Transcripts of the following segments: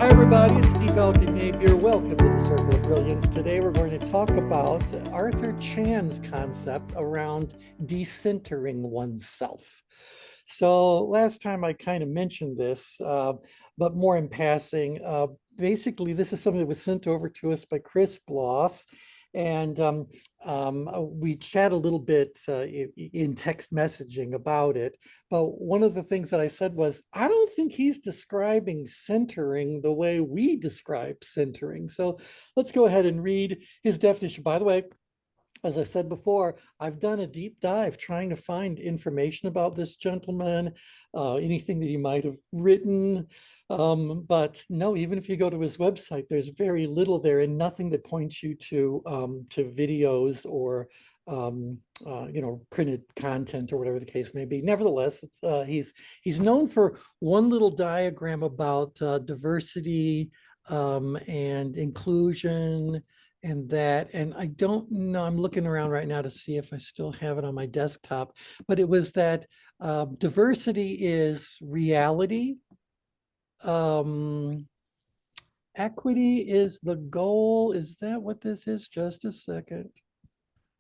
Hi everybody, it's Default Behavior. Welcome to the Circle of Brilliance. Today we're going to talk about Arthur Chan's concept around decentering oneself. So last time I kind of mentioned this, but more in passing. Basically, this is something that was sent over to us by Chris Bloss. And we chat a little bit in text messaging about it. But one of the things that I said was, I don't think he's describing centering the way we describe centering. So let's go ahead and read his definition. By the way, as I said before, I've done a deep dive trying to find information about this gentleman, anything that he might have written. But no, even if you go to his website, there's very little there and nothing that points you to videos or printed content or whatever the case may be. Nevertheless, he's known for one little diagram about diversity and inclusion and I don't know, I'm looking around right now to see if I still have it on my desktop, but it was that diversity is reality, equity is the goal. Is that what this is? Just a second.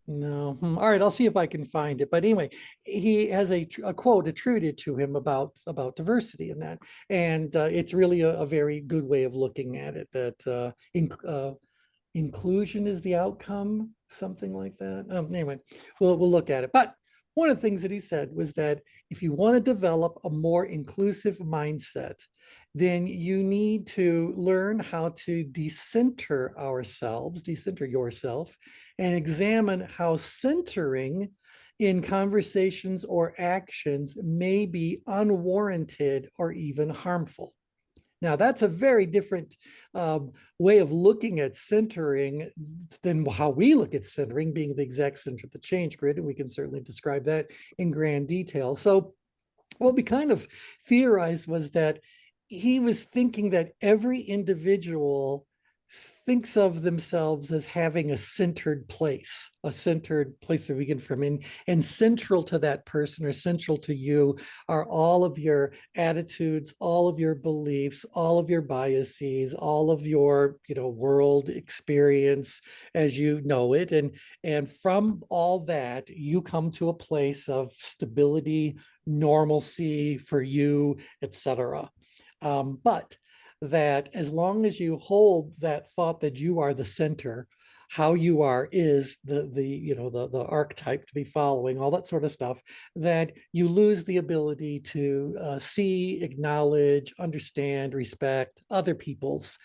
No. All right, I'll see if I can find it. But anyway, he has a quote attributed to him about diversity in that, and it's really a very good way of looking at it. That inclusion is the outcome, something like that. Anyway, we'll look at it. But one of the things that he said was that if you want to develop a more inclusive mindset, then you need to learn how to decenter ourselves, decenter yourself, and examine how centering in conversations or actions may be unwarranted or even harmful. Now, that's a very different way of looking at centering than how we look at centering, being the exact center of the change grid, and we can certainly describe that in grand detail. So what we kind of theorized was that he was thinking that every individual thinks of themselves as having a centered place that we get from in, and central to that person or central to you are all of your attitudes, all of your beliefs, all of your biases, all of your world experience as you know it, and from all that you come to a place of stability, normalcy for you, etc. But that as long as you hold that thought that you are the center, how you are is the archetype to be following, all that sort of stuff, that you lose the ability to see, acknowledge, understand, respect other people's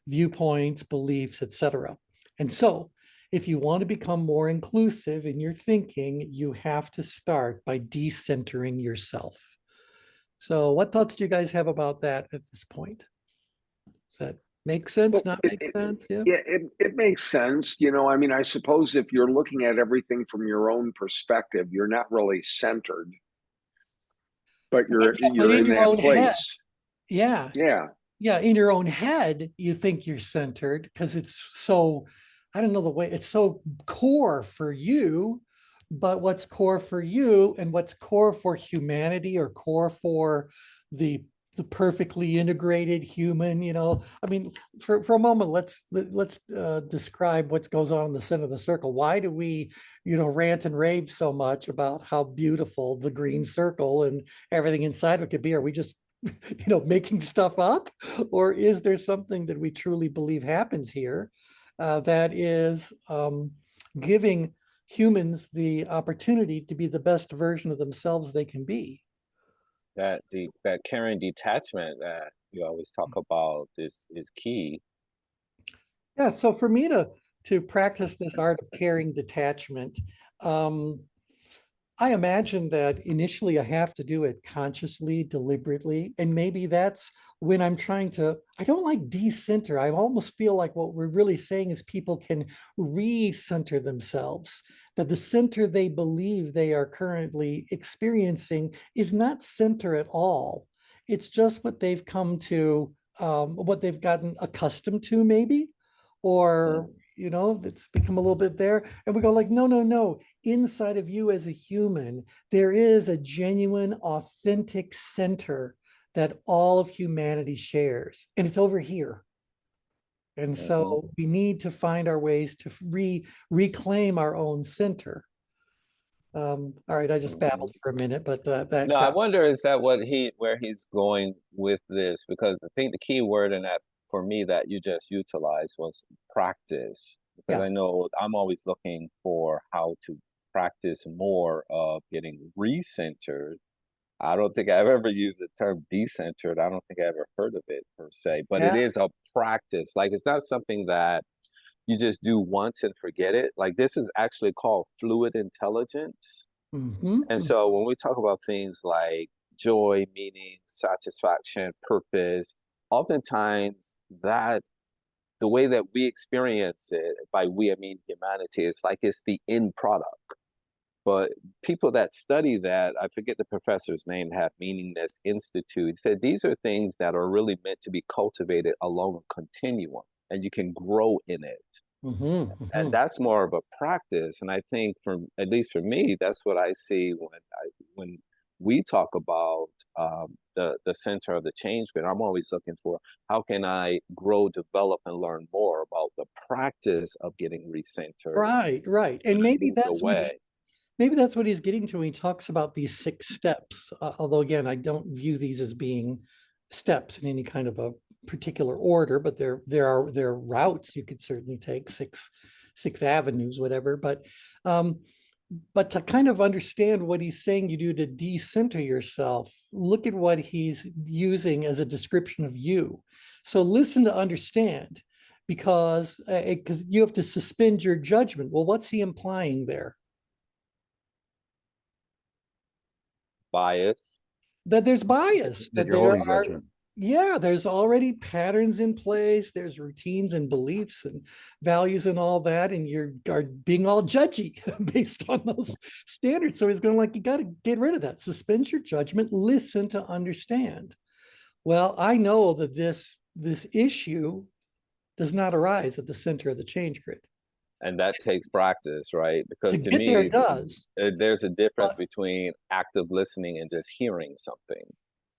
viewpoints, beliefs, etc. And so if you want to become more inclusive in your thinking, you have to start by decentering yourself. So what thoughts do you guys have about that at this point? Does that make sense? Well, Not make sense? Yeah. yeah, it makes sense. I mean, I suppose if you're looking at everything from your own perspective, you're not really centered, but you're Yeah, but you're in in your that own head, place. yeah, Yeah. yeah, in your own head, you think you're centered because it's so, I don't know the way, it's so core for you. But what's core for you and what's core for humanity or core for the the perfectly integrated human, I mean, for a moment, let's describe what goes on in the center of the circle. Why do we, rant and rave so much about how beautiful the green circle and everything inside it could be? Are we just making stuff up, or is there something that we truly believe happens here that is giving humans the opportunity to be the best version of themselves they can be? That caring detachment that you always talk about is key. Yeah, so for me to practice this art of caring detachment, um, I imagine that initially I have to do it consciously, deliberately, and maybe that's when I'm trying to, I don't like decenter. I almost feel like what we're really saying is people can recenter themselves, that the center they believe they are currently experiencing is not center at all. It's just what they've come to, what they've gotten accustomed to, maybe, or that's become a little bit there. And we go like, no, no, no. Inside of you as a human, there is a genuine, authentic center that all of humanity shares, and it's over here. And Mhm. so we need to find our ways to reclaim our own center. All right, I just Mhm. babbled for a minute, but No, I wonder, is that where he's going with this? Because I think the key word in that for me that you just utilized was practice. Because yeah, I know I'm always looking for how to practice more of getting recentered. I don't think I've ever used the term decentered. I don't think I ever heard of it per se, but it yeah. is a practice. Like it's not something that you just do once and forget it. Like this is actually called fluid intelligence. And Mm-hmm. so when we talk about things like joy, meaning, satisfaction, purpose, oftentimes that the way that we experience it, by we I mean humanity, is like it's the end product. But people that study that, I forget the professor's name, have Meaningness Institute, said these are things that are really meant to be cultivated along a continuum, and you can grow in it. And Mm-hmm. that's more of a practice. And I think, for at least for me, that's what I see when we talk about the center of the change. But I'm always looking for how can I grow, develop, and learn more about the practice of getting recentered Right, right. And and moved away. maybe that's what he's getting to when he talks about these 6 steps. Although again, I don't view these as being steps in any kind of a particular order, but there are routes you could certainly take, six avenues, whatever. But to kind of understand what he's saying you do to decenter yourself, look at what he's using as a description of you. So listen to understand, because you have to suspend your judgment. Well, what's he implying there? Bias. That there's bias, That that you're there holding are, judgment. yeah, there's already patterns in place, there's routines and beliefs and values and all that, and you're are being all judgy based on those standards. So he's going like, you got to get rid of that, suspend your judgment, listen to understand. Well, I know that this issue does not arise at the center of the change grid. And that takes practice, right? To Because to get there, me, it does. there's a difference But between active listening and just hearing something.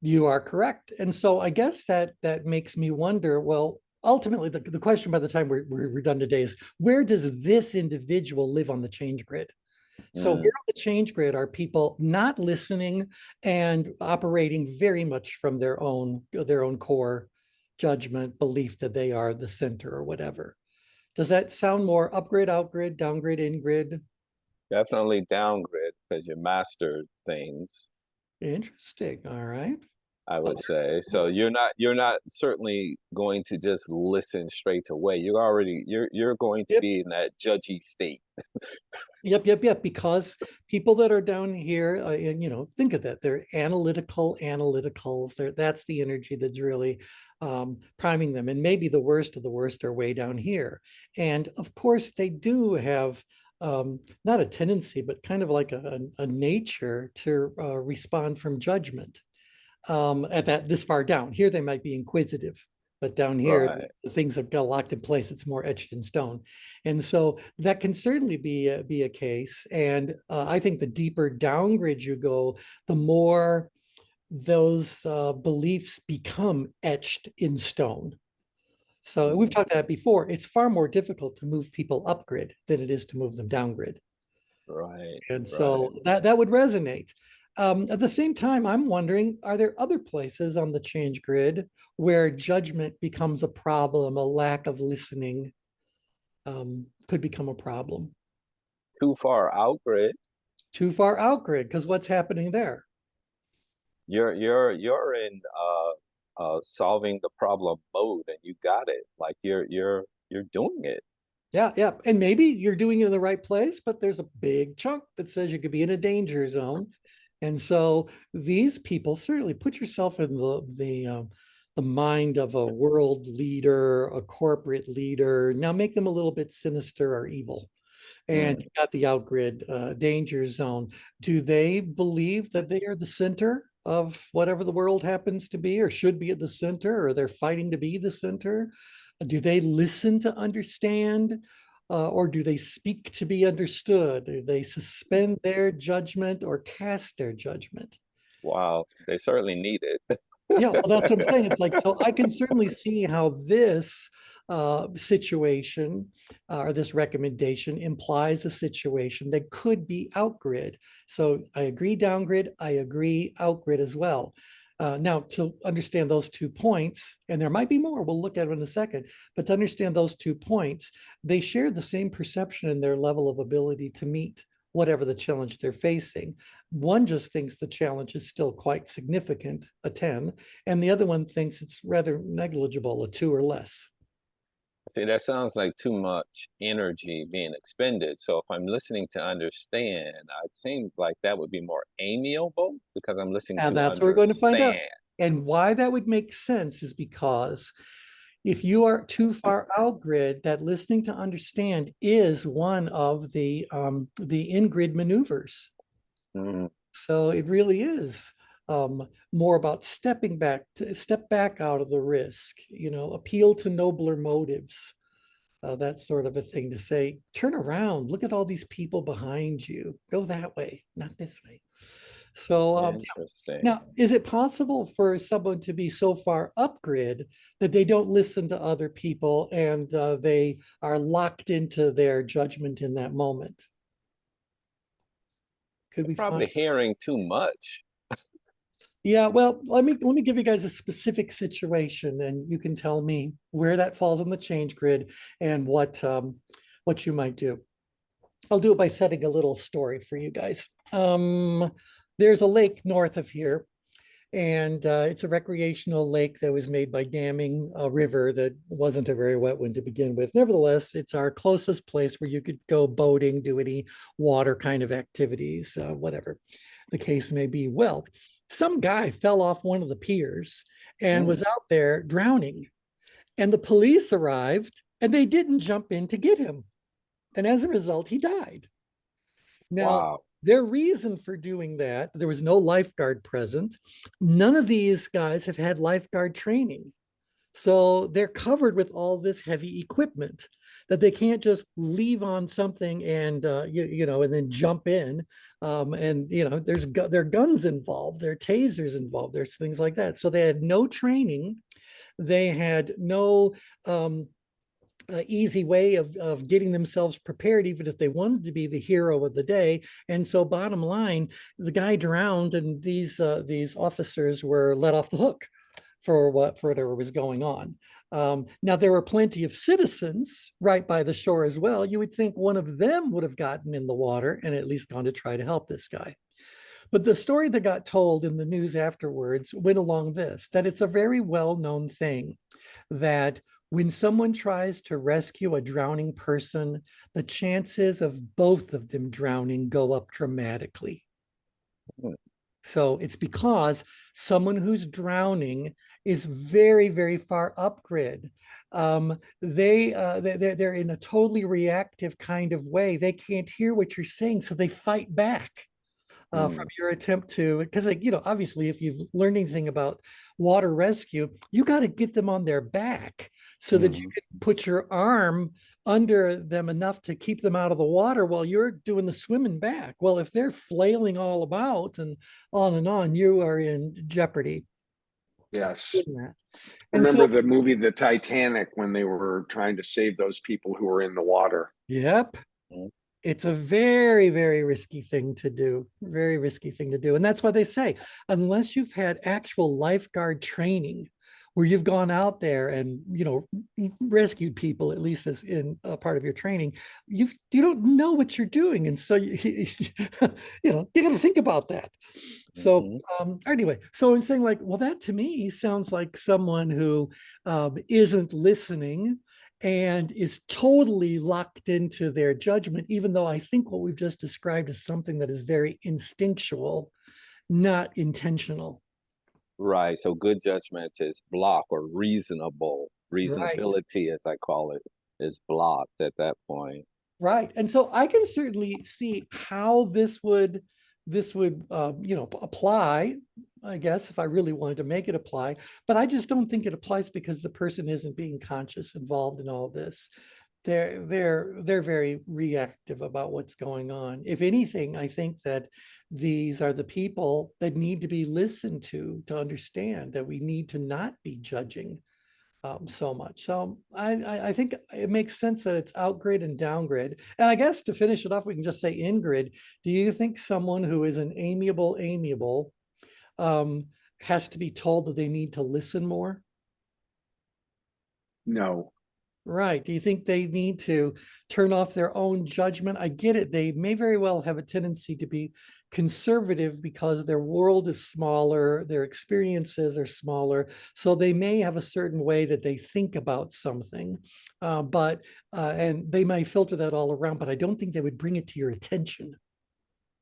you are correct. And so I guess that makes me wonder, well, ultimately the question by the time we're done today is, where does this individual live on the change grid? So Mm, here on the change grid are people not listening and operating very much from their own core judgment, belief that they are the center or whatever. Does that sound more upgrid, outgrid, downgrid, ingrid? definitely downgrade because you mastered things, Interesting. All right. I Well, would say. So you're not certainly going to just listen straight away. You're going to yep. be in that judgy state. Yep. Because people that are down here, and think of that, they're analyticals. That's the energy that's really priming them. And maybe the worst of the worst are way down here. And of course, they do have not a tendency, but kind of like a nature to respond from judgment. At that this far down here, they might be inquisitive, but down here, Right. the things have got locked in place. It's more etched in stone, and so that can certainly be a case. And I think the deeper downgrade you go, the more those beliefs become etched in stone. So we've Mm, talked about that before. It's far more difficult to move people upgrid than it is to move them downgrid. right. And Right. so that would resonate. At the same time, I'm wondering, are there other places on the change grid where judgment becomes a problem, a lack of listening could become a problem? Too far out grid. Too far out grid, because what's happening there? You're in solving the problem mode and you got it. Like you're doing it. Yeah. And maybe you're doing it in the right place, but there's a big chunk that says you could be in a danger zone. And so these people, certainly put yourself in the mind of a world leader, a corporate leader. Now make them a little bit sinister or evil. And Mm, you got the outgrid danger zone. Do they believe that they are the center of whatever the world happens to be, or should be at the center, or they're fighting to be the center? Do they listen to understand, or do they speak to be understood? Do they suspend their judgment or cast their judgment? wow, they certainly need it. Yeah, well, that's what I'm saying. It's like, so I can certainly see how this situation or this recommendation implies a situation that could be outgrid. So I agree downgrid, I agree outgrid as well. Now, to understand those 2 points, and there might be more, we'll look at it in a second, but to understand those 2 points, they share the same perception in their level of ability to meet whatever the challenge they're facing. One just thinks the challenge is still quite significant, a 10, and the other one thinks it's rather negligible, a 2 or less. See, that sounds like too much energy being expended. So if I'm listening to understand, it seems like that would be more amiable because I'm listening And to that's what we're going to find out. understand. And why that would make sense is because if you are too far out grid, that listening to understand is one of the in-grid maneuvers. Mm, So it really is more about stepping back, to step back out of the risk, appeal to nobler motives. That sort of a thing to say, turn around, look at all these people behind you, go that way, not this way. So interesting. now, is it possible for someone to be so far up grid that they don't listen to other people and they are locked into their judgment in that moment? Could we Probably find? hearing too much. Yeah, well, let me give you guys a specific situation, and you can tell me where that falls on the change grid and what you might do. I'll do it by setting a little story for you guys. There's a lake north of here, and it's a recreational lake that was made by damming a river that wasn't a very wet one to begin with. Nevertheless, it's our closest place where you could go boating, do any water kind of activities, whatever the case may be. Well, some guy fell off one of the piers and was out there drowning, and the police arrived and they didn't jump in to get him. And as a result, he died. Now, Wow. their reason for doing that, there was no lifeguard present. None of these guys have had lifeguard training. So they're covered with all this heavy equipment that they can't just leave on something and and then jump in. And there are guns involved, there are tasers involved, there's things like that. So they had no training, they had no easy way of getting themselves prepared, even if they wanted to be the hero of the day. And so, bottom line, the guy drowned, and these officers were let off the hook for whatever was going on. Now, there were plenty of citizens right by the shore as well. You would think one of them would have gotten in the water and at least gone to try to help this guy. But the story that got told in the news afterwards went along this, that it's a very well-known thing that when someone tries to rescue a drowning person, the chances of both of them drowning go up dramatically. So it's because someone who's drowning is very, very far up grid. They're in a totally reactive kind of way. They can't hear what you're saying, so they fight back. From your attempt to, because obviously, if you've learned anything about water rescue, you got to get them on their back so that you can put your arm under them enough to keep them out of the water while you're doing the swimming back. Well, if they're flailing all about and on, you are in jeopardy. Yes. And Remember so, the movie The Titanic when they were trying to save those people who were in the water? yep. It's a very, very risky thing to do, very risky thing to do. And that's why they say, unless you've had actual lifeguard training where you've gone out there and, rescued people, at least as in a part of your training, you don't know what you're doing. And so, you got to think about that. So anyway, so I'm saying like, well, that to me sounds like someone who isn't listening and is totally locked into their judgment, even though I think what we've just described is something that is very instinctual, not intentional. Right. So good judgment is blocked, or Right. reasonability, as I call it, is blocked at that point. Right. And so I can certainly see how this would apply, I guess, if I really wanted to make it apply, but I just don't think it applies because the person isn't being conscious involved in all this. they're very reactive about what's going on. If anything, I think that these are the people that need to be listened to understand that we need to not be judging so much. So I think it makes sense that it's outgrid and downgrid. And I guess to finish it off, we can just say ingrid. Do you think someone who is an amiable has to be told that they need to listen more? No. Right. Do you think they need to turn off their own judgment? I get it. They may very well have a tendency to be conservative because their world is smaller, their experiences are smaller. So they may have a certain way that they think about something, and they may filter that all around, but I don't think they would bring it to your attention.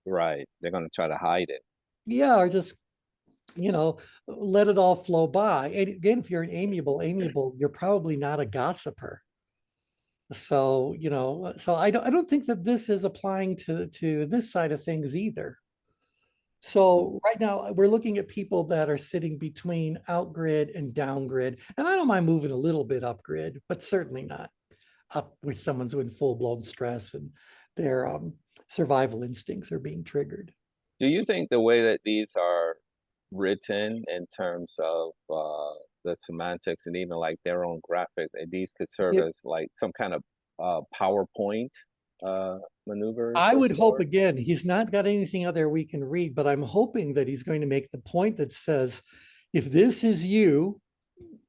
Right. They're going to try to hide it. Yeah, or just let it all flow by. And again, if you're an amiable, you're probably not a gossiper. So, so I don't think that this is applying to this side of things either. So right now we're looking at people that are sitting between outgrid and downgrid. And I don't mind moving a little bit upgrid, but certainly not up with someone's in full-blown stress and their survival instincts are being triggered. Do you think the way that these are written in terms of the semantics and even like their own graphics, and these could serve Yep. as like some kind of PowerPoint maneuver I to would hope, explore? again, he's not got anything out there we can read, but I'm hoping that he's going to make the point that says, if this is you,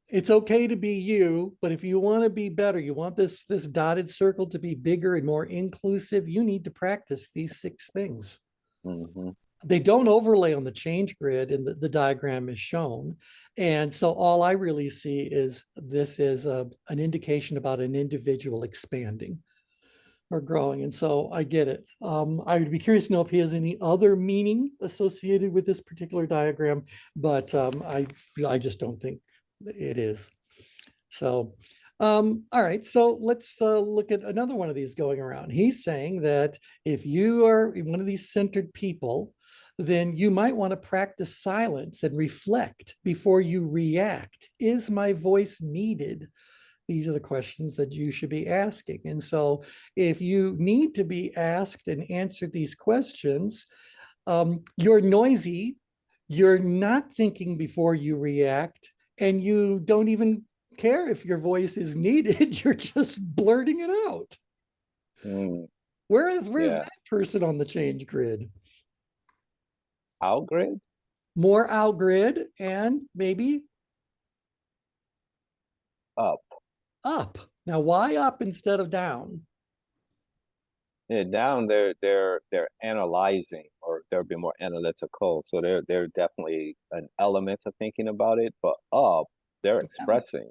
it's okay to be you, but if you want to be better, you want this dotted circle to be bigger and more inclusive, you need to practice these 6 things. Hmm. They don't overlay on the change grid, and the diagram is shown. And so all I really see is this is an indication about an individual expanding or growing. And so I get it. I would be curious to know if he has any other meaning associated with this particular diagram, but I just don't think it is. So, all right, so let's look at another one of these going around. He's saying that if you are one of these centered people, then you might want to practice silence and reflect before you react. Is my voice needed? These are the questions that you should be asking. And so if you need to be asked and answered these questions, you're noisy, you're not thinking before you react, and you don't even care if your voice is needed. You're just blurting it out. Mm, Where's yeah. that person on the change grid? Outgrid? More out grid and maybe Up. up. Now, why up instead of down? Yeah, down they're analyzing, or they're being more analytical. So they're definitely an element of thinking about it, but up, they're expressing.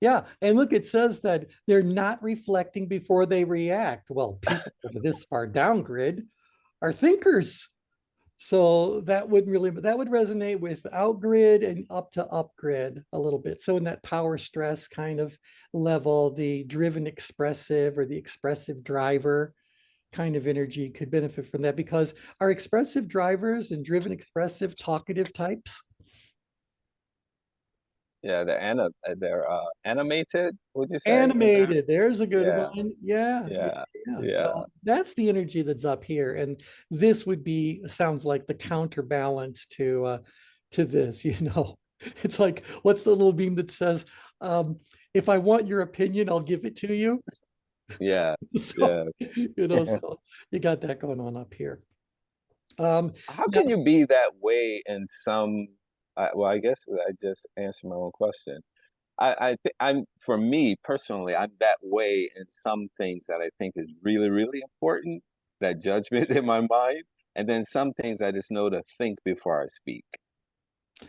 Yeah, and look, it says that they're not reflecting before they react. Well, people that are this far down grid are thinkers. So that would resonate with out grid and up to up grid a little bit. So in that power stress kind of level, the driven expressive or the expressive driver kind of energy could benefit from that, because our expressive drivers and driven expressive talkative types. Yeah, they're animated, would you say, in that? Animated, there's a good Yeah, one. Yeah, yeah, yeah, yeah. yeah. So that's the energy that's up here. And this would be, sounds like the counterbalance to this, you know. It's like, what's the little beam that says, if I want your opinion, I'll give it to you. Yes, So, yes. so you got that going on up here. How Now, can you be that way in some, well, I guess I just answered my own question. I think for me personally, I'm that way in some things that I think is really, really important, that judgment in my mind. And then some things I just know to think before I speak.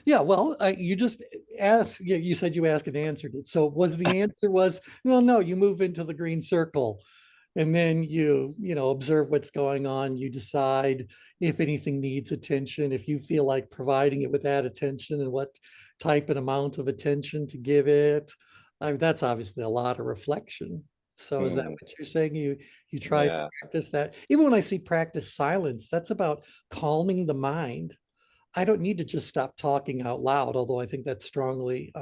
yeah, well, you just asked, you said you asked and answered it. So was the answer was, well, no, you move into the green circle and then you observe what's going on. You decide if anything needs attention, if you feel like providing it with that attention and what type and amount of attention to give it. I mean, that's obviously a lot of reflection. So is that Mm, what you're saying? You try to yeah. practice that. Even when I see practice silence, that's about calming the mind. I don't need to just stop talking out loud, although I think that's strongly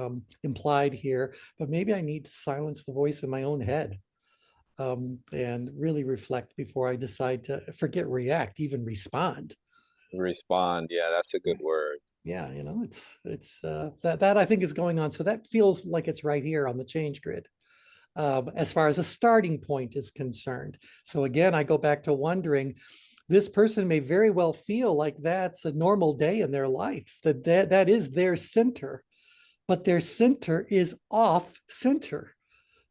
implied here, but maybe I need to silence the voice in my own head. and really reflect before I decide to forget react, even respond. Respond. Yeah, that's a good word. Yeah, it's that I think is going on. So that feels like it's right here on the change grid. As far as a starting point is concerned. So again, I go back to wondering, this person may very well feel like that's a normal day in their life, that is their center, but their center is off center.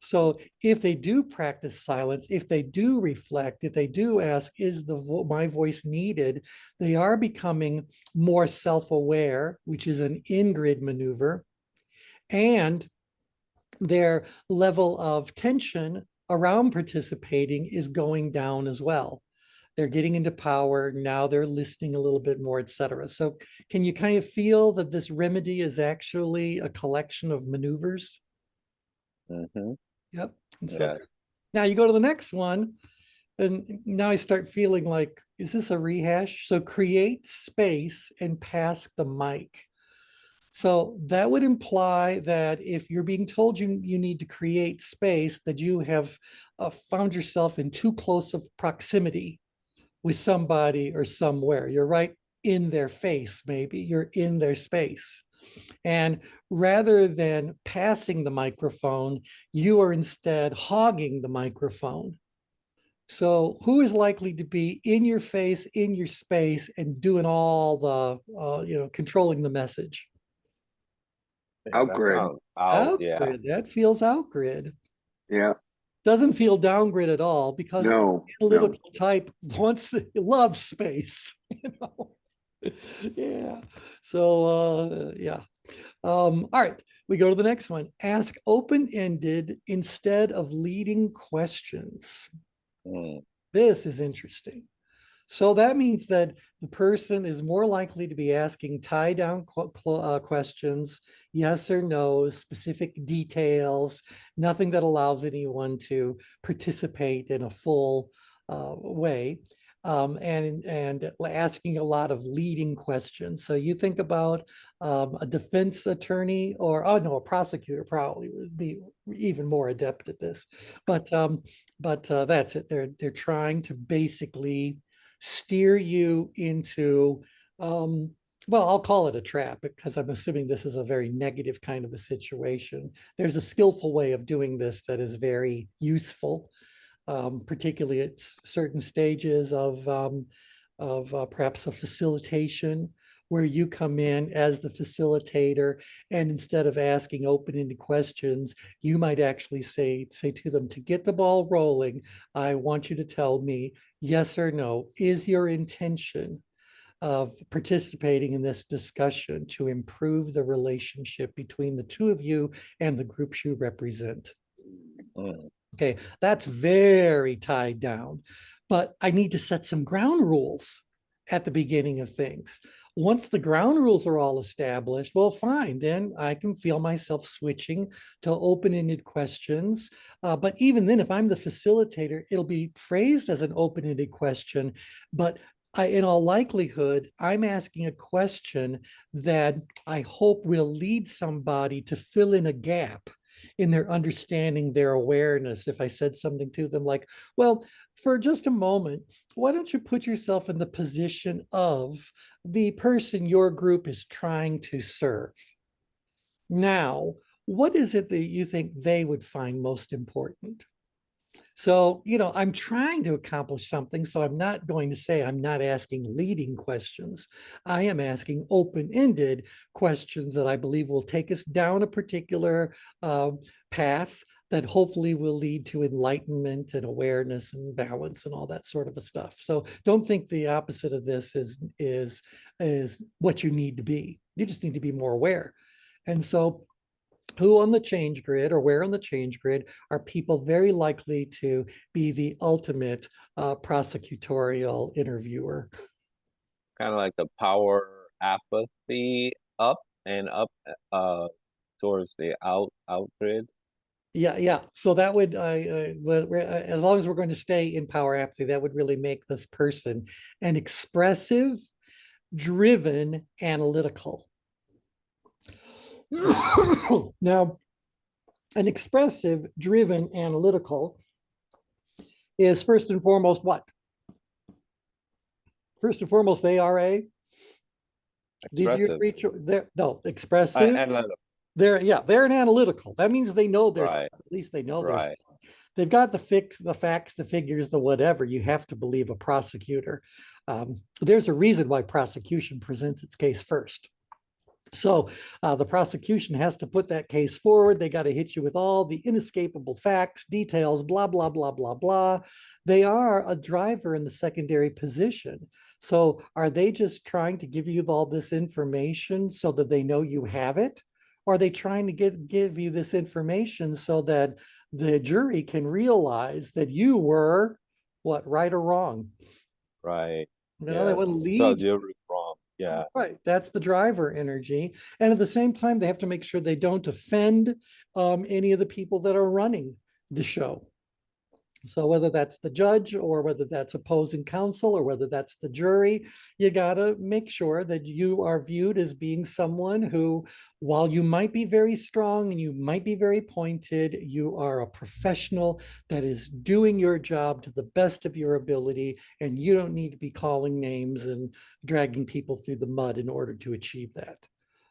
So if they do practice silence, if they do reflect, if they do ask, is my voice needed? They are becoming more self-aware, which is an in-grid maneuver, and their level of tension around participating is going down as well. They're getting into power. Now they're listening a little bit more, et cetera. So can you kind of feel that this remedy is actually a collection of maneuvers? Mm-hmm. Yep. And so Yes. now you go to the next one, and now I start feeling like, is this a rehash? So create space and pass the mic. So that would imply that if you're being told you need to create space, that you have found yourself in too close of proximity with somebody or somewhere. You're right in their face, maybe you're in their space. And rather than passing the microphone, you are instead hogging the microphone. So who is likely to be in your face, in your space, and doing all the, controlling the message? Yeah, that Outgrid. sounds out. Yeah. Outgrid, that feels outgrid. Yeah. Doesn't feel downgrid at all because the No. analytical type loves space, you know. Yeah. So yeah. All right, we go to the next one. Ask open-ended instead of leading questions. Mm. This is interesting. So that means that the person is more likely to be asking tie-down questions, yes or no, specific details, nothing that allows anyone to participate in a full way. And asking a lot of leading questions. So you think about a defense attorney, or oh no, a prosecutor probably would be even more adept at this. But that's it. They're trying to basically steer you into, well, I'll call it a trap because I'm assuming this is a very negative kind of a situation. There's a skillful way of doing this that is very useful, particularly at certain stages of perhaps a facilitation, where you come in as the facilitator, and instead of asking open-ended questions, you might actually say to them, to get the ball rolling, I want you to tell me yes or no, is your intention of participating in this discussion to improve the relationship between the two of you and the groups you represent? Mm. Okay, that's very tied down, but I need to set some ground rules at the beginning of things. Once the ground rules are all established, well, fine, then I can feel myself switching to open-ended questions. But even then, if I'm the facilitator, it'll be phrased as an open-ended question, but in all likelihood, I'm asking a question that I hope will lead somebody to fill in a gap in their understanding, their awareness. If I said something to them like, well, for just a moment, why don't you put yourself in the position of the person your group is trying to serve? Now, what is it that you think they would find most important? So, I'm trying to accomplish something. So I'm not going to say I'm not asking leading questions. I am asking open-ended questions that I believe will take us down a particular path that hopefully will lead to enlightenment and awareness and balance and all that sort of a stuff. So don't think the opposite of this is what you need to be. You just need to be more aware. And so who on the change grid, or where on the change grid, are people very likely to be the ultimate prosecutorial interviewer? Kind of like the power apathy up and up towards the out grid. Yeah, yeah. So that would, as long as we're going to stay in power apathy, that would really make this person an expressive, driven, analytical. Now, an expressive, driven, analytical is first and foremost what? First and foremost, they are a, these are your Expressive. three, they're, no, expressive. Analytical. They're an analytical. That means they know their Right. stuff. At least they know their Right. stuff. They've got the facts, the figures, the whatever. You have to believe a prosecutor. There's a reason why prosecution presents its case first. So the prosecution has to put that case forward. They got to hit you with all the inescapable facts, details, blah, blah, blah, blah, blah. They are a driver in the secondary position. So are they just trying to give you all this information so that they know you have it? Or are they trying to give you this information so that the jury can realize that you were what, right or wrong? Right. You know, they want to So lead you're wrong. Yeah. right. That's the driver energy. And at the same time, they have to make sure they don't offend any of the people that are running the show. So whether that's the judge or whether that's opposing counsel or whether that's the jury, you got to make sure that you are viewed as being someone who, while you might be very strong and you might be very pointed, you are a professional that is doing your job to the best of your ability, and you don't need to be calling names and dragging people through the mud in order to achieve that.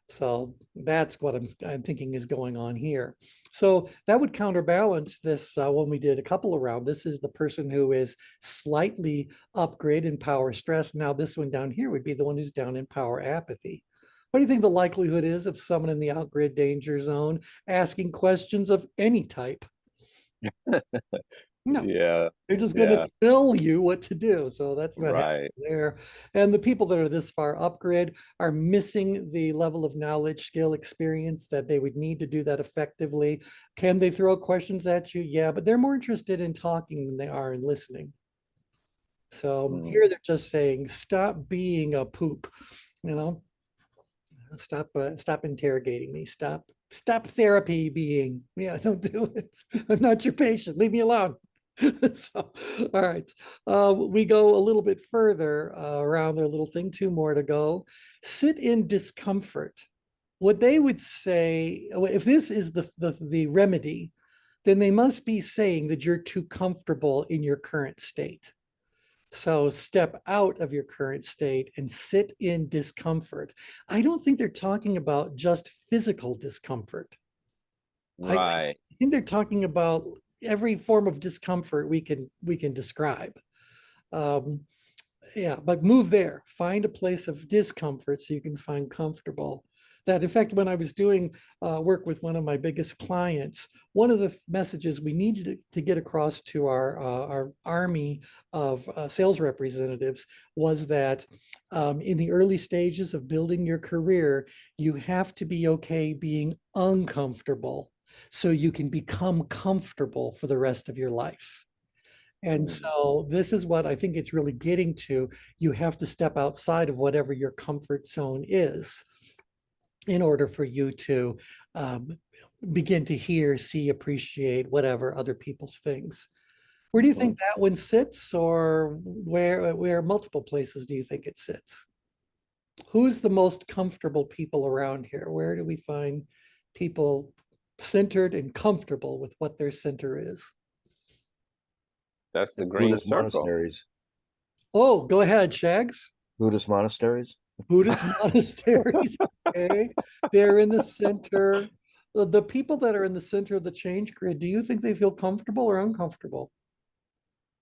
So that's what I'm thinking is going on here. So that would counterbalance this when we did a couple around. This is the person who is slightly upgrade in power stress. Now this one down here would be the one who's down in power apathy. What do you think the likelihood is of someone in the outgrid danger zone asking questions of any type? No, Yeah. they're just going to Yeah. tell you what to do. So that's not happening Right. there. And the people that are this far upgrade are missing the level of knowledge, skill, experience that they would need to do that effectively. Can they throw questions at you? Yeah, but they're more interested in talking than they are in listening. So here they're just saying, stop being a poop, you know, stop interrogating me. Stop therapy being. Yeah, don't do it. I'm not your patient. Leave me alone. So, all right. We go a little bit further around their little thing, two more to go. Sit in discomfort. What they would say, if this is the remedy, then they must be saying that you're too comfortable in your current state. So step out of your current state and sit in discomfort. I don't think they're talking about just physical discomfort. I Right. think they're talking about every form of discomfort we can describe. Um, yeah, but move there. Find a place of discomfort so you can find comfortable. That, in fact, when I was doing work with one of my biggest clients, one of the messages we needed to get across to our army of sales representatives was that in the early stages of building your career, you have to be okay being uncomfortable so you can become comfortable for the rest of your life. And so this is what I think it's really getting to. You have to step outside of whatever your comfort zone is in order for you to begin to hear, see, appreciate whatever other people's things. Where do you think that one sits, or where multiple places do you think it sits? Who's the most comfortable people around here? Where do we find people centered and comfortable with what their center is? That's the green Buddhist circle. monasteries. Oh, go ahead, Shags. Buddhist monasteries. Buddhist monasteries. Okay, they're in the center. The people that are in the center of the change grid, do you think they feel comfortable or uncomfortable?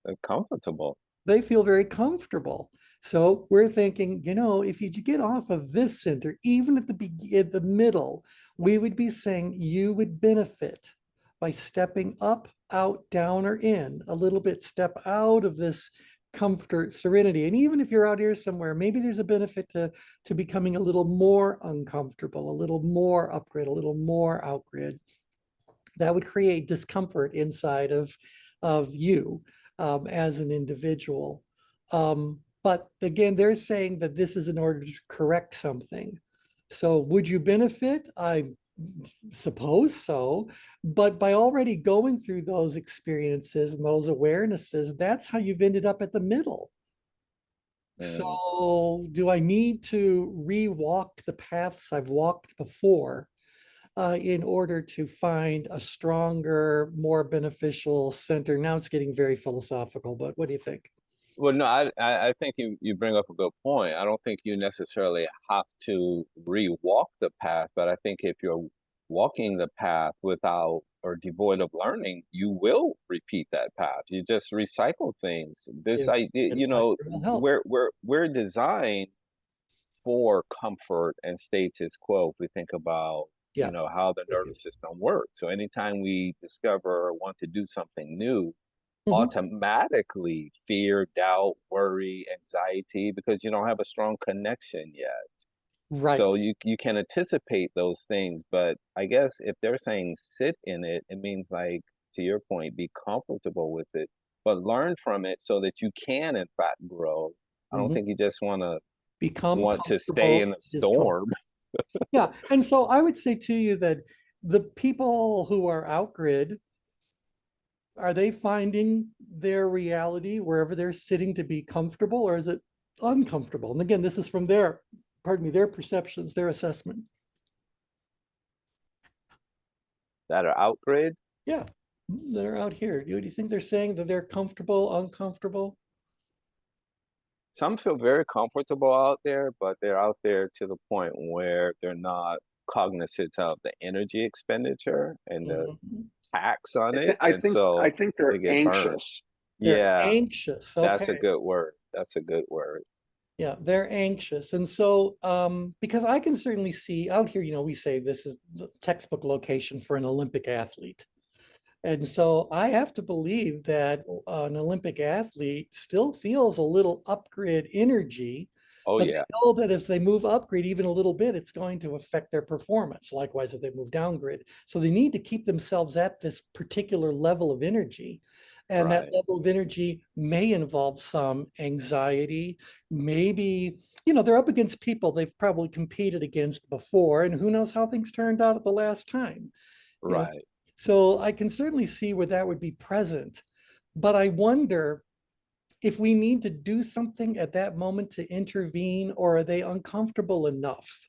They're comfortable. They feel very comfortable. So we're thinking, you know, if you get off of this center, even at the middle, we would be saying you would benefit by stepping up, out, down, or in a little bit. Step out of this comfort, serenity. And even if you're out here somewhere, maybe there's a benefit to becoming a little more uncomfortable, a little more upgrade, a little more outgrid. That would create discomfort inside of you as an individual. But again, they're saying that this is in order to correct something. So would you benefit? I suppose so. But by already going through those experiences and those awarenesses, that's how you've ended up at the middle. So do I need to re-walk the paths I've walked before in order to find a stronger, more beneficial center? Now it's getting very philosophical, but what do you think? Well, no, I think you bring up a good point. I don't think you necessarily have to re-walk the path, but I think if you're walking the path without or devoid of learning, you will repeat that path. You just recycle things. This If idea, advisor will help. we're designed for comfort and status quo. If we think about, Yeah. how the nervous system works. So anytime we discover or want to do something new, Mhm. automatically fear, doubt, worry, anxiety, because you don't have a strong connection yet. So Right. you can anticipate those things, but I guess if they're saying sit in it, it means like to your point, be comfortable with it, but learn from it so that you can in fact grow. I don't Mhm. think you just Become want to stay comfortable in the is comfortable. storm. Yeah. And so I would say to you that the people who are out grid, are they finding their reality wherever they're sitting to be comfortable, or is it uncomfortable? And again, this is from their, pardon me, their perceptions, their assessment. That are outgrid. Yeah, that are out here. Do you think they're saying that they're comfortable, uncomfortable? Some feel very comfortable out there, but they're out there to the point where they're not cognizant of the energy expenditure and the Mhm. tax on I it, think I and think I so think they they're get burned. anxious. They're Yeah, anxious. that's a Okay. good word. That's a good word. Yeah, they're anxious. And so, because I can certainly see out here, we say this is the textbook location for an Olympic athlete. And so I have to believe that an Olympic athlete still feels a little upgrade energy, Oh but they yeah, know that if they move upgrade even a little bit, it's going to affect their performance. Likewise, if they move downgrid. So they need to keep themselves at this particular level of energy. And that right. level of energy may involve some anxiety, maybe, they're up against people they've probably competed against before, and who knows how things turned out at the last time. You know, Right. so I can certainly see where that would be present. But I wonder if we need to do something at that moment to intervene, or are they uncomfortable enough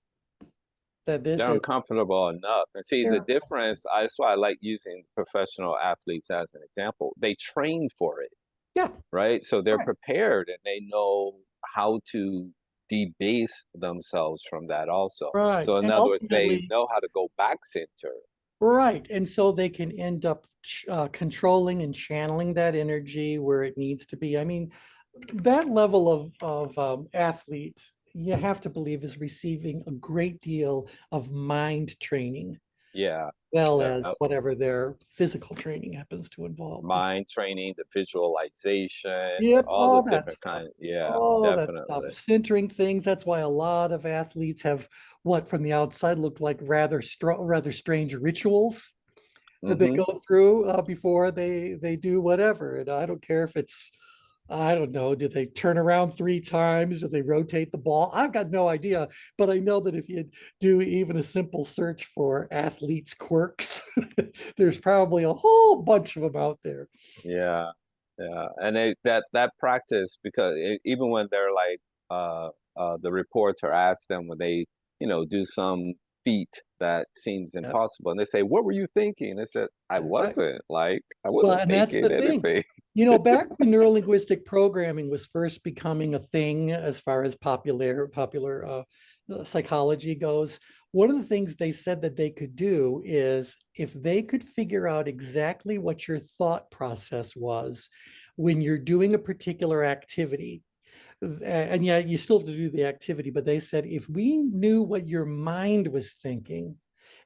that this They're is uncomfortable enough. And see they're the uncomfortable. difference, that's why I like using professional athletes as an example. They train for it, Yeah, right? So they're right, prepared and they know how to debase themselves from that also. right. So in And other words, they ultimately, know how to go back center. right. And so they can end up controlling and channeling that energy where it needs to be. I mean, that level of athlete, you have to believe, is receiving a great deal of mind training, Yeah. well Yeah. as whatever their physical training happens to involve. Mind training, the visualization, Yep, all all the that different stuff. kinds. Yeah, All that stuff, definitely. centering things. That's why a lot of athletes have what from the outside look like rather strange rituals that they Hmm. go through before they do whatever. And I don't care if it's, I don't know, do they turn around 3 times? Do they rotate the ball? I've got no idea, but I know that if you do even a simple search for athletes quirks, there's probably a whole bunch of them out there. Yeah, yeah, and that practice because even when they're like uh the reporter asks them when they do some feat that seems Yeah, impossible and they say what were you thinking? They said right. I Well, wasn't and that's thinking the thing. anything. Back when neurolinguistic programming was first becoming a thing, as far as popular psychology goes, one of the things they said that they could do is if they could figure out exactly what your thought process was when you're doing a particular activity, and yeah, you still have to do the activity, but they said if we knew what your mind was thinking,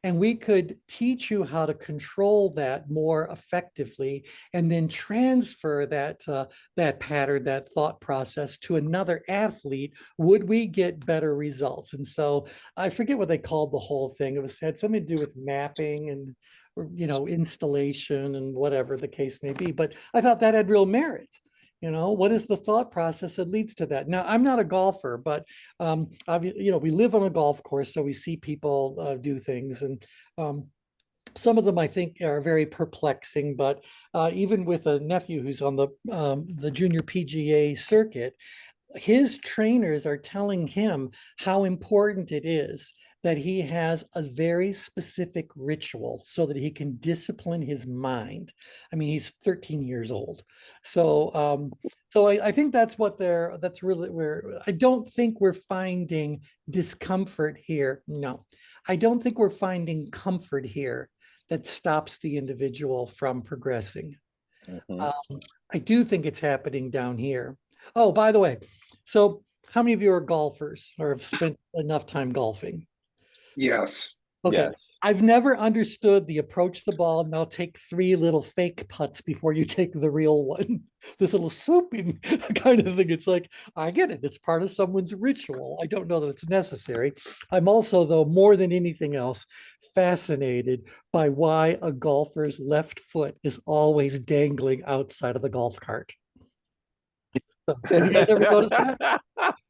and we could teach you how to control that more effectively, and then transfer that pattern, that thought process to another athlete, would we get better results? And so I forget what they called the whole thing. It was had something to do with mapping and or, installation and whatever the case may be. But I thought that had real merit. What is the thought process that leads to that? Now, I'm not a golfer, but we live on a golf course, so we see people do things, and um, some of them I think are very perplexing. But even with a nephew who's on the junior PGA circuit, his trainers are telling him how important it is that he has a very specific ritual so that he can discipline his mind. I mean, he's 13 years old. So I think that's what that's really where I don't think we're finding discomfort here. No, I don't think we're finding comfort here that stops the individual from progressing. Mhm. I do think it's happening down here. Oh, by the way, so how many of you are golfers or have spent enough time golfing? Yes. Okay. Yes. I've never understood the approach the ball, now take 3 little fake putts before you take the real one. This little swooping kind of thing. It's like, I get it. It's part of someone's ritual. I don't know that it's necessary. I'm also, though, more than anything else, fascinated by why a golfer's left foot is always dangling outside of the golf cart. Have you guys ever noticed that?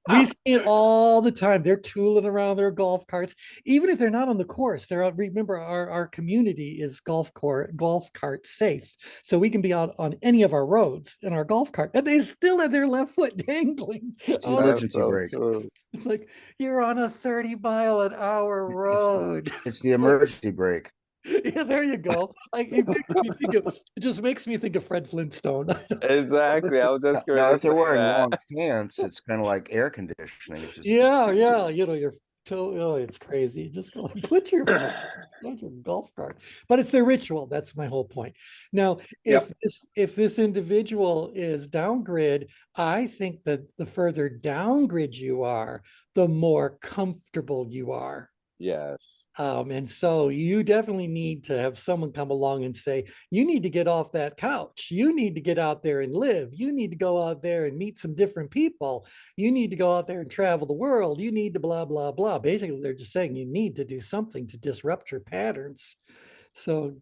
We see it all the time. They're tooling around their golf carts, even if they're not on the course. They're out. Remember, our community is golf cart safe, so we can be out on any of our roads in our golf cart, and they still have their left foot dangling. It's an out of- That's emergency so brake. true. It's like you're on a 30-mile-an-hour road. It's the emergency brake. Yeah, there you go. Like it just makes me think of Fred Flintstone. Exactly. I was just going Now, to if they're say wearing that. long pants, it's kind of like air conditioning. It just Yeah, your toe, oh, it's crazy. Just go like, put your golf cart. But it's their ritual. That's my whole point. Now, Yep. if this individual is down grid, I think that the further down grid you are, the more comfortable you are. Yes. And so you definitely need to have someone come along and say, you need to get off that couch. You need to get out there and live. You need to go out there and meet some different people. You need to go out there and travel the world. You need to blah, blah, blah. Basically, they're just saying you need to do something to disrupt your patterns. So,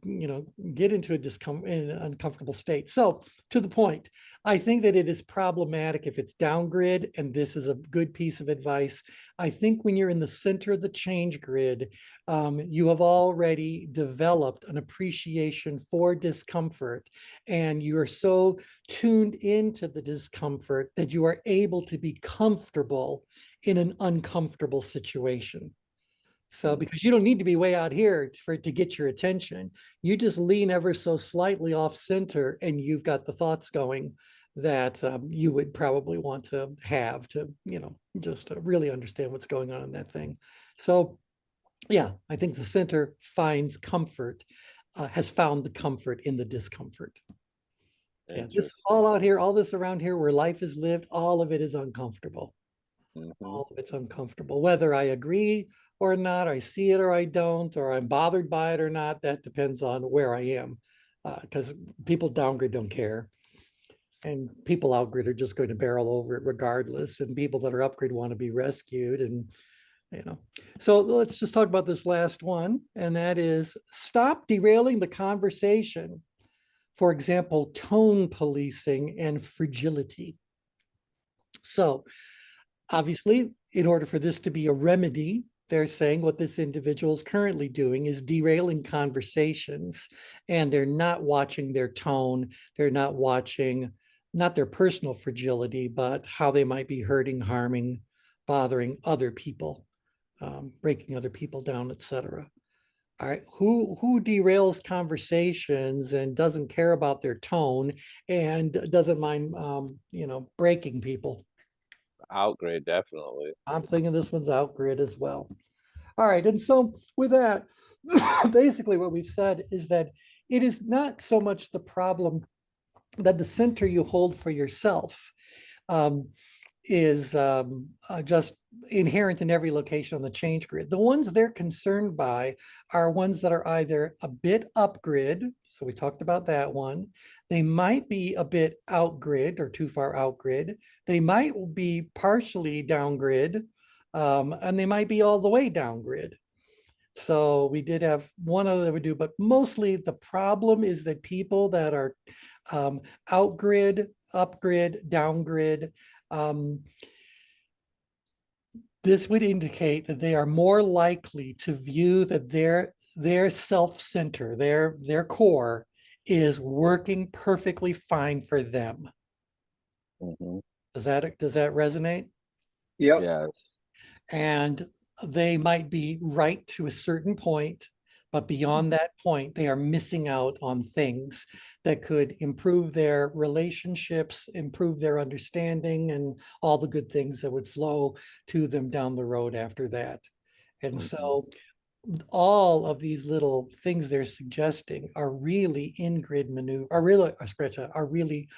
get into an uncomfortable state. So, to the point, I think that it is problematic if it's down grid, and this is a good piece of advice. I think when you're in the center of the change grid, you have already developed an appreciation for discomfort, and you are so tuned into the discomfort that you are able to be comfortable in an uncomfortable situation. So, because you don't need to be way out here for it to get your attention, you just lean ever so slightly off center, and you've got the thoughts going that you would probably want to have to, just to really understand what's going on in that thing. So, yeah, I think the center finds comfort, has found the comfort in the discomfort. Yeah, this all out here, all this around here where life is lived, all of it is uncomfortable. Mhm. All of it's uncomfortable, whether I agree or not, I see it or I don't, or I'm bothered by it or not. That depends on where I am, because people downgrade don't care, and people outgrid are just going to barrel over it regardless. And people that are upgrade want to be rescued, and So let's just talk about this last one, and that is stop derailing the conversation. For example, tone policing and fragility. So obviously, in order for this to be a remedy, they're saying what this individual is currently doing is derailing conversations, and they're not watching their tone. They're not watching, not their personal fragility, but how they might be hurting, harming, bothering other people, breaking other people down, etc. All right, who derails conversations and doesn't care about their tone and doesn't mind, breaking people? Outgrade, definitely. I'm thinking this one's out grid as well. All right, and so with that, basically what we've said is that it is not so much the problem that the center you hold for yourself is just inherent in every location on the change grid. The ones they're concerned by are ones that are either a bit up grid, so we talked about that one. They might be a bit out grid or too far out grid. They might be partially down grid, and they might be all the way down grid. So we did have one other that we do, but mostly the problem is that people that are out grid, up grid, down grid, this would indicate that they are more likely to view that their self-center, their core is working perfectly fine for them. Mhm. Does that resonate? Yep. Yes. And they might be right to a certain point, but beyond that point, they are missing out on things that could improve their relationships, improve their understanding, and all the good things that would flow to them down the road after that. And so all of these little things they're suggesting are really in-grid maneuver, are really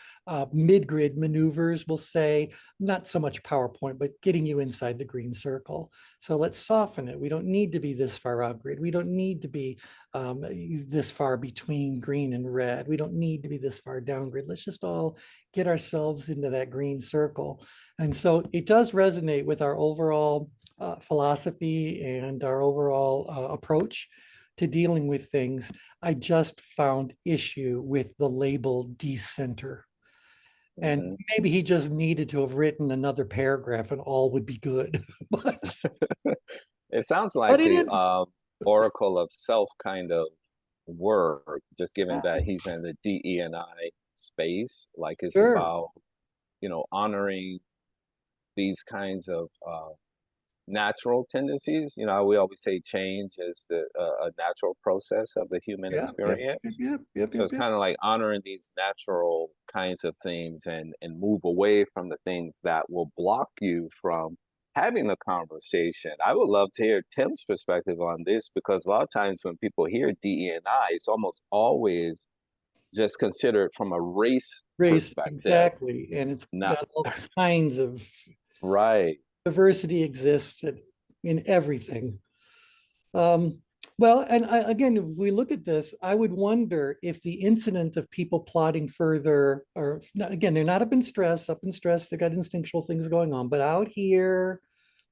mid-grid maneuvers, we'll say, not so much PowerPoint, but getting you inside the green circle. So let's soften it. We don't need to be this far out grid. We don't need to be this far between green and red. We don't need to be this far down grid. Let's just all get ourselves into that green circle. And so it does resonate with our overall philosophy and our overall approach to dealing with things. I just found issue with the label decenter. And maybe he just needed to have written another paragraph and all would be good. But It sounds like it the is. oracle of self kind of work, just given that he's in the DE&I space. Like it's Sure. about, honoring these kinds of natural tendencies. We always say change is a natural process of the human Yeah, yep, experience. yep, yep, So yep, it's yep. kind of like honoring these natural kinds of things and move away from the things that will block you from having a conversation. I would love to hear Tim's perspective on this, because a lot of times when people hear DE&I, it's almost always just considered from a race Race, perspective. exactly. And it's Not got all kinds of right. diversity exists in everything. Um, well, and again, if we look at this, I would wonder if the incident of people plotting further, or again, they're not up in stress, they got instinctual things going on, but out here,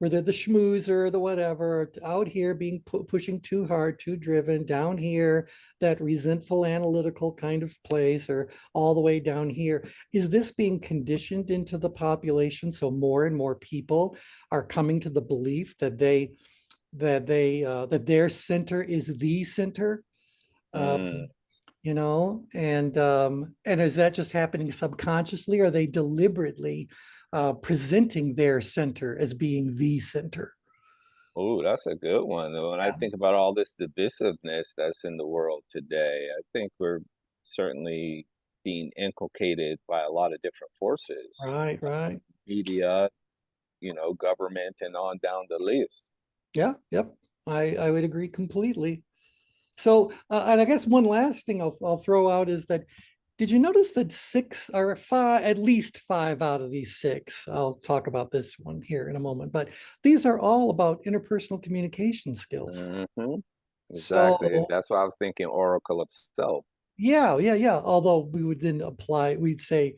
where they're the schmoozer, the whatever, out here being pushing too hard, too driven, down here, that resentful analytical kind of place, or all the way down here. Is this being conditioned into the population? So more and more people are coming to the belief that that their center is the center, Mm. and is that just happening subconsciously, or are they deliberately presenting their center as being the center? Oh, that's a good one. When I Yeah. think about all this divisiveness that's in the world today, I think we're certainly being inculcated by a lot of different forces, Right, right. media, government, and on down the list. Yeah, yep. I would agree completely. So, and I guess one last thing I'll throw out is that, did you notice that six or five, at least five out of these six, I'll talk about this one here in a moment, but these are all about interpersonal communication skills. Hmm. Exactly. So, That's why I was thinking oracle of self. yeah, yeah, yeah. Although we would then apply, we'd say,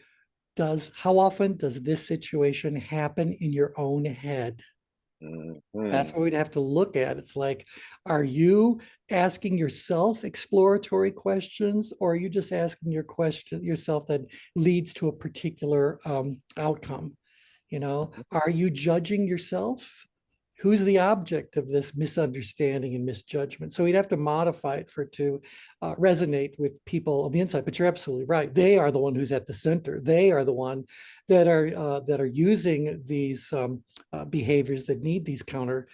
how often does this situation happen in your own head? That's Hmm. what we'd have to look at. It's like, are you asking yourself exploratory questions, or are you just asking yourself that leads to a particular outcome? Are you judging yourself? Who's the object of this misunderstanding and misjudgment? So we'd have to modify it for it to resonate with people on the inside. But you're absolutely right. They are the one who's at the center. They are the one that are using these behaviors that need these counter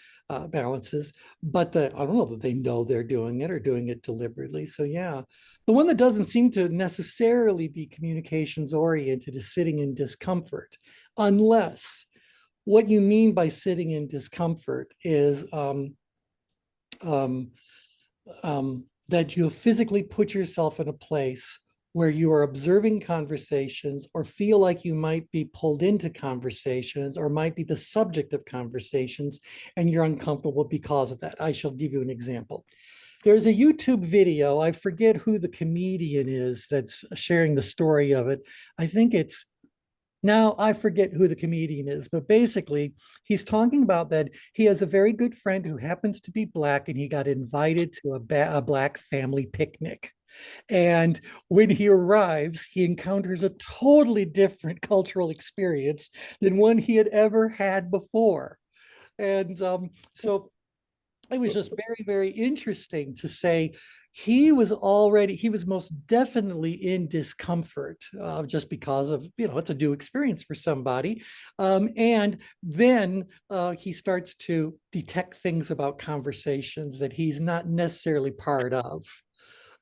balances. But I don't know that they know they're doing it or doing it deliberately. So yeah, the one that doesn't seem to necessarily be communications oriented is sitting in discomfort, unless what you mean by sitting in discomfort is um, that you physically put yourself in a place where you are observing conversations or feel like you might be pulled into conversations or might be the subject of conversations, and you're uncomfortable because of that. I shall give you an example. There's a YouTube video, I forget who the comedian is that's sharing the story of it. I think it's now I forget who the comedian is, but basically he's talking about that he has a very good friend who happens to be Black, and he got invited to a Black family picnic. And when he arrives, he encounters a totally different cultural experience than one he had ever had before. And so it was just very, very interesting to say he was most definitely in discomfort just because of, it's a new experience for somebody. And then he starts to detect things about conversations that he's not necessarily part of.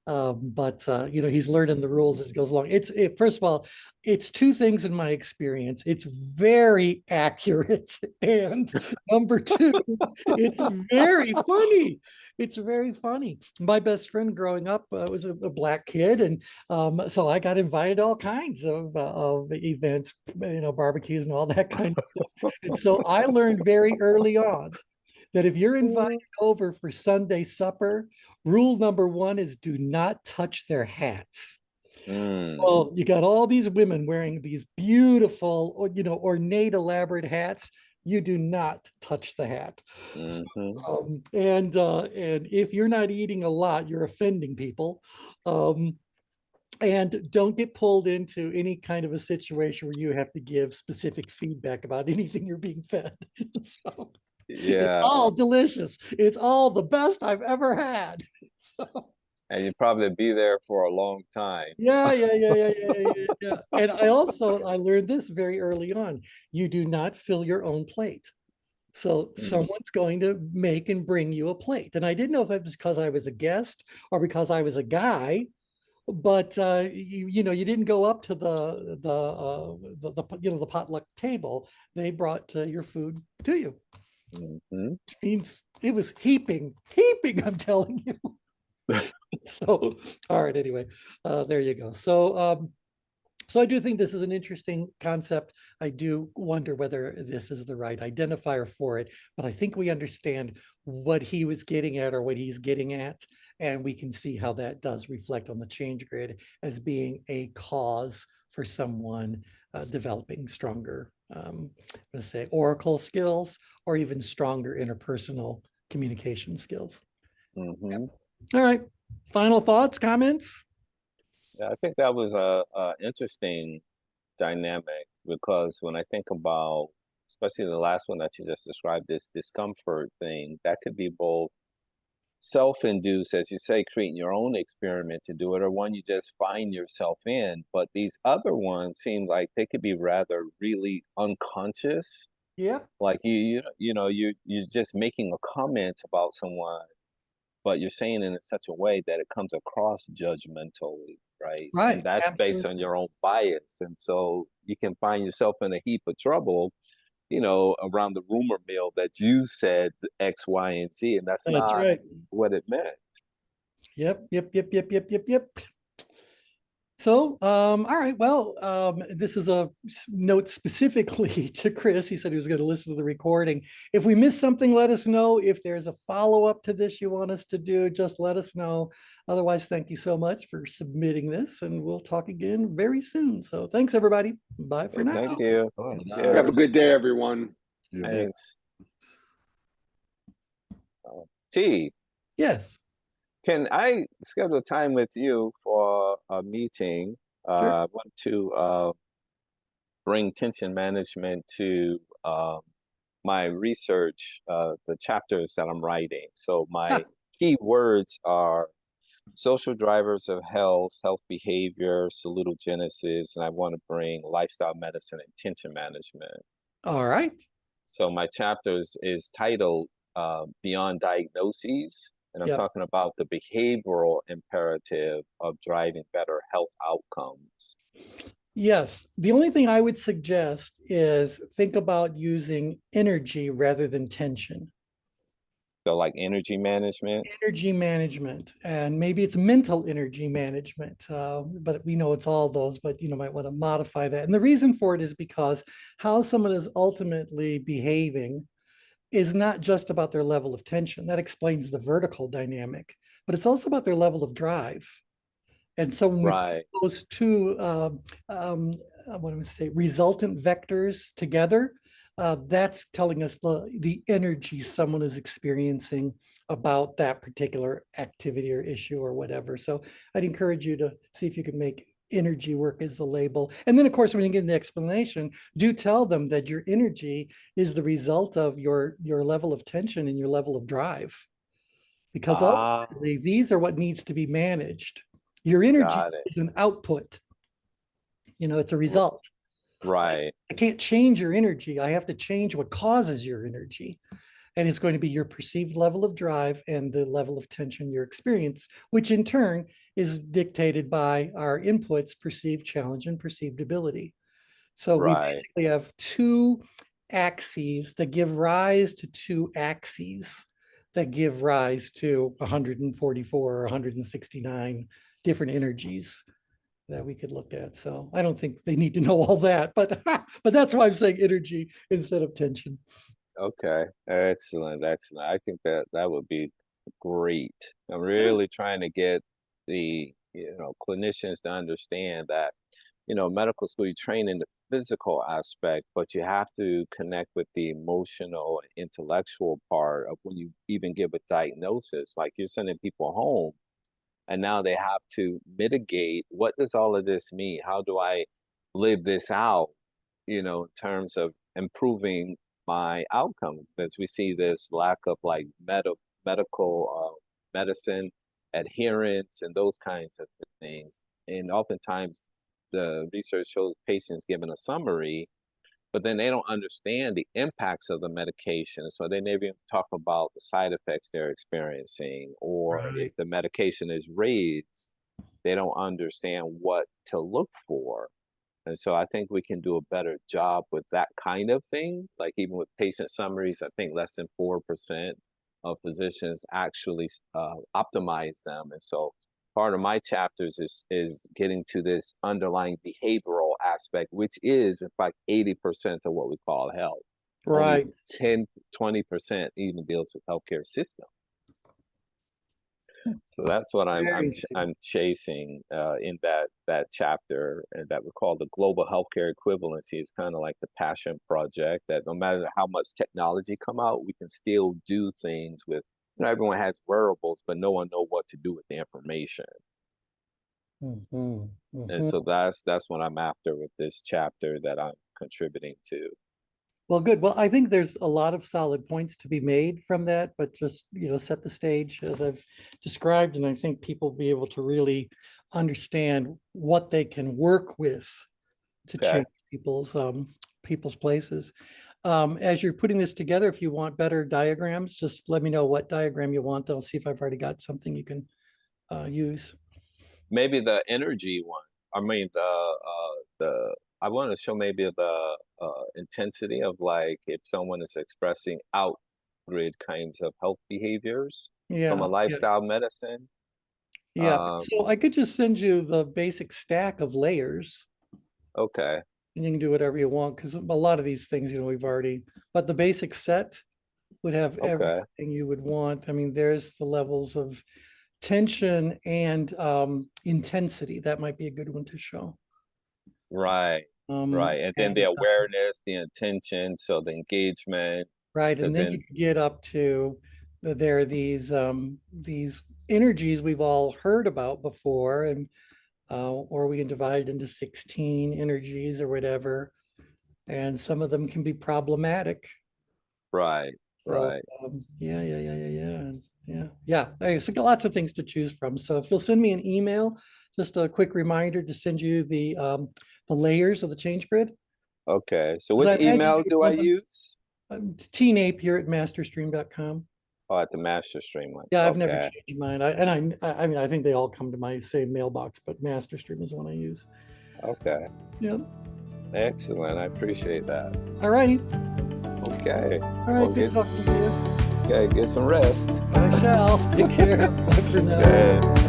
But he's learning the rules as he goes along. First of all, it's two things in my experience. It's very accurate, and number two, it's very funny. It's very funny. My best friend growing up was a black kid, and so I got invited to all kinds of events, barbecues and all that kind of stuff. And so I learned very early on that if you're invited over for Sunday supper, rule number one is do not touch their hats. Well, you got all these women wearing these beautiful, ornate, elaborate hats. You do not touch the hat. And if you're not eating a lot, you're offending people. And don't get pulled into any kind of a situation where you have to give specific feedback about anything you're being fed. So, Yeah. it's all delicious. It's all the best I've ever had. So, and you'd probably be there for a long time. Yeah. And I learned this very early on. You do not fill your own plate. So someone's going to make and bring you a plate. And I didn't know if it was because I was a guest or because I was a guy, but you didn't go up to the potluck table. They brought your food to you. Means it was heaping, I'm telling you. So, all right, anyway, there you go. So I do think this is an interesting concept. I do wonder whether this is the right identifier for it, but I think we understand what he was getting at or what he's getting at, and we can see how that does reflect on the change grid as being a cause for someone developing stronger, let's say, oracle skills or even stronger interpersonal communication skills. All right, final thoughts, comments? Yeah, I think that was a interesting dynamic, because when I think about, especially the last one that you just described, this discomfort thing, that could be both self-induced, as you say, creating your own experiment to do it, or one you just find yourself in. But these other ones seem like they could be rather really unconscious. Yeah. Like you're just making a comment about someone, but you're saying it in such a way that it comes across judgmentally, right? Right. And that's based on your own bias. And so you can find yourself in a heap of trouble, around the rumor mill that you said X, Y, and Z, and that's not right. what it meant. Yep. So, all right, well, this is a note specifically to Chris. He said he was going to listen to the recording. If we missed something, let us know. If there's a follow-up to this you want us to do, just let us know. Otherwise, thank you so much for submitting this, and we'll talk again very soon. So thanks, everybody. Bye for now. Thank you. Have a good day, everyone. Thanks. T. Yes. Can I schedule time with you for a meeting? Sure. I want to bring tension management to my research, the chapters that I'm writing. So my key words are social drivers of health, health behavior, salutogenesis, and I want to bring lifestyle medicine and tension management. All right. So my chapters is titled Beyond Diagnoses. And I'm talking about the behavioral imperative of driving better health outcomes. Yes. The only thing I would suggest is think about using energy rather than tension. So like energy management? Energy management, and maybe it's mental energy management, but we know it's all those, but you might want to modify that. And the reason for it is because how someone is ultimately behaving is not just about their level of tension. That explains the vertical dynamic, but it's also about their level of drive. And so when we put those two, resultant vectors together, that's telling us the energy someone is experiencing about that particular activity or issue or whatever. So I'd encourage you to see if you can make energy work as the label. And then, of course, when you get the explanation, do tell them that your energy is the result of your level of tension and your level of drive. because Ah, ultimately these are what needs to be managed. Your energy got it. is an output. It's a R- result. Right, I can't change your energy. I have to change what causes your energy. And it's going to be your perceived level of drive and the level of tension you experience, which in turn is dictated by our inputs, perceived challenge and perceived ability. So we right, basically have two axes that give rise to two axes that give rise to 144 or 169 different energies that we could look at. So I don't think they need to know all that, but but that's why I'm saying energy instead of tension. okay, excellent, excellent. I think that that would be great. I'm Yeah. really trying to get the, clinicians to understand that, medical school, you train in the physical aspect, but you have to connect with the emotional and intellectual part of when you even give a diagnosis. Like you're sending people home, and now they have to mitigate, what does all of this mean? How do I live this out, in terms of improving my outcome? Because we see this lack of like medical medicine adherence and those kinds of things. And oftentimes the research shows patients given a summary, but then they don't understand the impacts of the medication. So they never even talk about the side effects they're experiencing, or if Right. the medication is raised, they don't understand what to look for. And so I think we can do a better job with that kind of thing. Like even with patient summaries, I think less than 4% of physicians actually optimize them. And so part of my chapters is getting to this underlying behavioral aspect, which is in fact 80% of what we call health. Only Right. 10-20% even deals with healthcare system. So that's what Very interesting. I'm chasing in that chapter, and that we call the global healthcare equivalency. It's kind of like the passion project that no matter how much technology come out, we can still do things with. Everyone has wearables, but no one know what to do with the information. Mhm, And mhm. so that's what I'm after with this chapter that I'm contributing to. Well, good. Well, I think there's a lot of solid points to be made from that, but just, set the stage as I've described, and I think people will be able to really understand what they can work with to Okay. change people's places. As you're putting this together, if you want better diagrams, just let me know what diagram you want. I'll see if I've already got something you can use. Maybe the energy one. I mean the I want to show maybe the intensity of like if someone is expressing out grid kinds of health behaviors from a Yeah, yeah, lifestyle medicine. yeah. Um, So I could just send you the basic stack of layers. okay, And you can do whatever you want because a lot of these things, we've already, but the basic set would have okay, everything you would want. I mean, there's the levels of tension and intensity. That might be a good one to show. right, right. And then the And awareness, the intention, so the engagement, right, and and then you then can get up to there are these energies we've all heard about before, and or we can divide it into 16 energies or whatever, and some of them can be problematic. right, So, right. yeah, yeah, yeah, yeah, yeah, yeah, yeah. So got lots of things to choose from. So if you'll send me an email, just a quick reminder to send you the layers of the change grid. Okay. So Because which I imagine email you're do I pumping use? teenape here at masterstream.com. Oh, at the master stream one. Yeah, I've never Okay. changed mine. I mean, I think they all come to my same mailbox, but masterstream is the one I use. Okay. Yeah. Excellent. I appreciate that. All righty. Okay. All right. Well, Good talking to you. okay, get some rest. I shall. Take care. Bye for now. Okay.